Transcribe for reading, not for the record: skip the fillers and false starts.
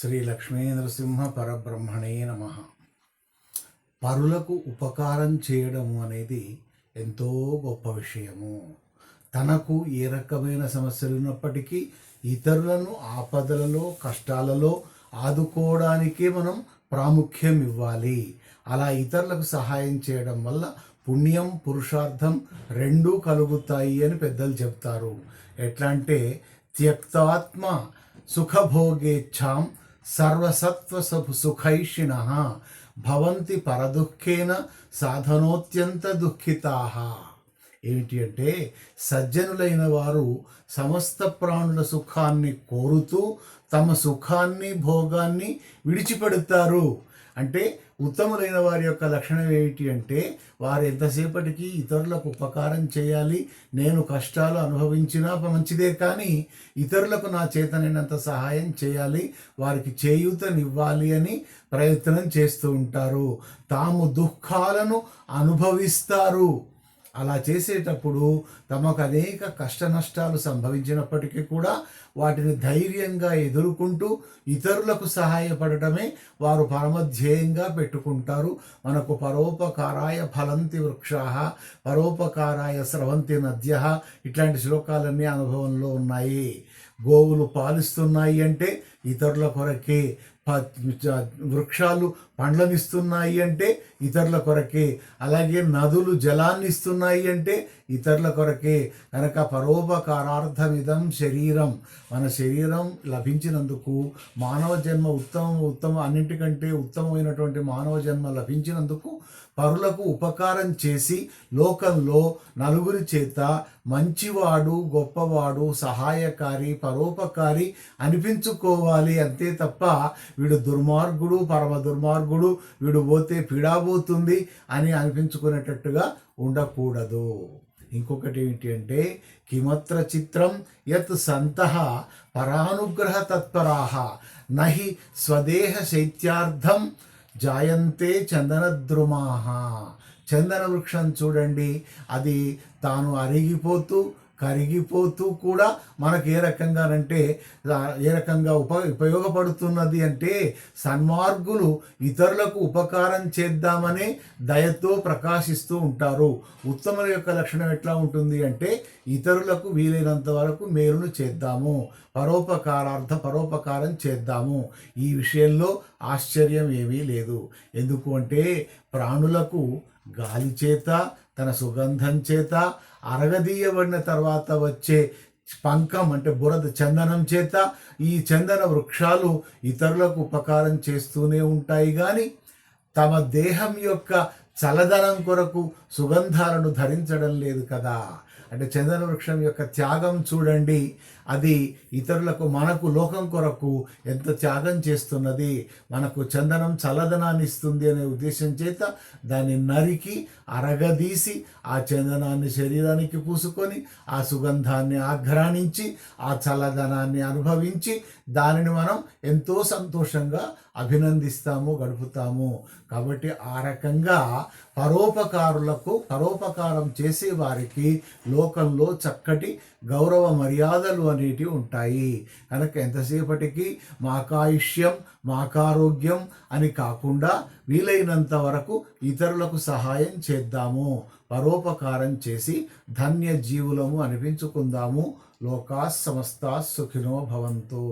శ్రీ లక్ష్మీ నరసింహ పరబ్రహ్మణే నమ. పరులకు ఉపకారం చేయడము అనేది ఎంతో గొప్ప విషయము. తనకు ఏ రకమైన సమస్యలు ఉన్నప్పటికీ ఇతరులను ఆపదలలో కష్టాలలో ఆదుకోవడానికే మనం ప్రాముఖ్యం ఇవ్వాలి. అలా ఇతరులకు సహాయం చేయడం వల్ల పుణ్యం పురుషార్థం రెండూ కలుగుతాయి అని పెద్దలు చెప్తారు. ఎట్లా అంటే త్యక్తాత్మ సుఖభోగేచ్ఛాం సర్వసత్వ సుఖైషిణ భవంతి పరదుఃఖేన సాధనోత్యంత దుఃఖితాః. ఏమిటి అంటే సజ్జనులైన వారు సమస్త ప్రాణుల సుఖాన్ని కోరుతూ తమ సుఖాన్ని భోగాన్ని విడిచిపెడతారు. అంటే ఉత్తములైన వారి యొక్క లక్షణం ఏమిటి అంటే వారు ఎంతసేపటికి ఇతరులకు ఉపకారం చేయాలి, నేను కష్టాలు అనుభవించినా మంచిదే, కానీ ఇతరులకు నా చేతనైనంత సహాయం చేయాలి, వారికి చేయూతనివ్వాలి అని ప్రయత్నం చేస్తూ ఉంటారు. తాము దుఃఖాలను అనుభవిస్తారు. అలా చేసేటప్పుడు తమకు అనేక కష్ట నష్టాలు సంభవించినప్పటికీ కూడా వాటిని ధైర్యంగా ఎదుర్కొంటూ ఇతరులకు సహాయపడటమే వారు పరమధ్యేయంగా పెట్టుకుంటారు. మనకు పరోపకారాయ ఫలంతి వృక్షాః పరోపకారాయ స్రవంతి నద్యః ఇట్లాంటి శ్లోకాలన్నీ అనుభవంలో ఉన్నాయి. గోవులు పాలిస్తున్నాయి అంటే ఇతరుల కొరకే, వృక్షాలు పండ్లనిస్తున్నాయి అంటే ఇతరుల కొరకే, అలాగే నదులు జలాన్ని ఇస్తున్నాయి అంటే ఇతరుల కొరకే. కనుక పరోపకారార్థమిదం శరీరం, మన శరీరం లభించినందుకు మానవ జన్మ ఉత్తమ అన్నింటికంటే ఉత్తమమైనటువంటి మానవ జన్మ లభించినందుకు పరులకు ఉపకారం చేసి లోకంలో నలుగురి చేత మంచివాడు గొప్పవాడు సహాయకారి పరోపకారి అనిపించుకోవాలి. అంతే తప్ప వీడు దుర్మార్గుడు పరమ దుర్మార్గుడు, వీడు పోతే పీడాబోతుంది అని అనిపించుకునేటట్టుగా ఉండకూడదు. ఇంకొకటి ఏంటి అంటే కిమత్ర చిత్రం యత్ సంతః పరానుగ్రహ తత్పరాః నహి స్వదేహ శైత్యార్థం జాయంతే చందనద్రుమాః. చందన వృక్షం చూడండి, అది తాను అరిగిపోతూ కరిగిపోతూ కూడా మనకు ఏ రకంగా ఉపయోగపడుతున్నది అంటే సన్మార్గులు ఇతరులకు ఉపకారం చేద్దామనే దయతో ప్రకాశిస్తూ ఉంటారు. ఉత్తముల యొక్క లక్షణం ఎట్లా ఉంటుంది అంటే ఇతరులకు వీలైనంత వరకు మేలును చేద్దాము, పరోపకారం చేద్దాము. ఈ విషయంలో ఆశ్చర్యం ఏమీ లేదు. ఎందుకు అంటే ప్రాణులకు గాలి చేత తన సుగంధం చేత అరగదీయబడిన తర్వాత వచ్చే పంకం అంటే బురద చందనం చేత ఈ చందన వృక్షాలు ఇతరులకు ఉపకారం చేస్తూనే ఉంటాయి. కానీ తమ దేహం యొక్క చలదనం కొరకు సుగంధాలను ధరించడం లేదు కదా. అంటే చందన వృక్షం యొక్క త్యాగం చూడండి, అది ఇతరులకు మనకు లోకం కొరకు ఎంత త్యాగం చేస్తున్నది. మనకు చందనం చల్లదనాన్ని ఇస్తుంది అనే ఉద్దేశం చేత దాన్ని నరికి అరగదీసి ఆ చందనాన్ని శరీరానికి పూసుకొని ఆ సుగంధాన్ని ఆఘ్రాణించి ఆ చల్లదనాన్ని అనుభవించి దానిని మనం ఎంతో సంతోషంగా అభినందిస్తాము, గడుపుతాము. కాబట్టి ఆ రకంగా పరోపకారం చేసే వారికి లోకంలో చక్కటి గౌరవ మర్యాదలు అనేటివి ఉంటాయి. కనుక ఎంతసేపటికి మాకాయుష్యం మాకారోగ్యం అని కాకుండా వీలైనంత వరకు ఇతరులకు సహాయం చేద్దాము, పరోపకారం చేసి ధన్య జీవులము అనిపించుకుందాము. లోకా సమస్తా సుఖినో భవంతు.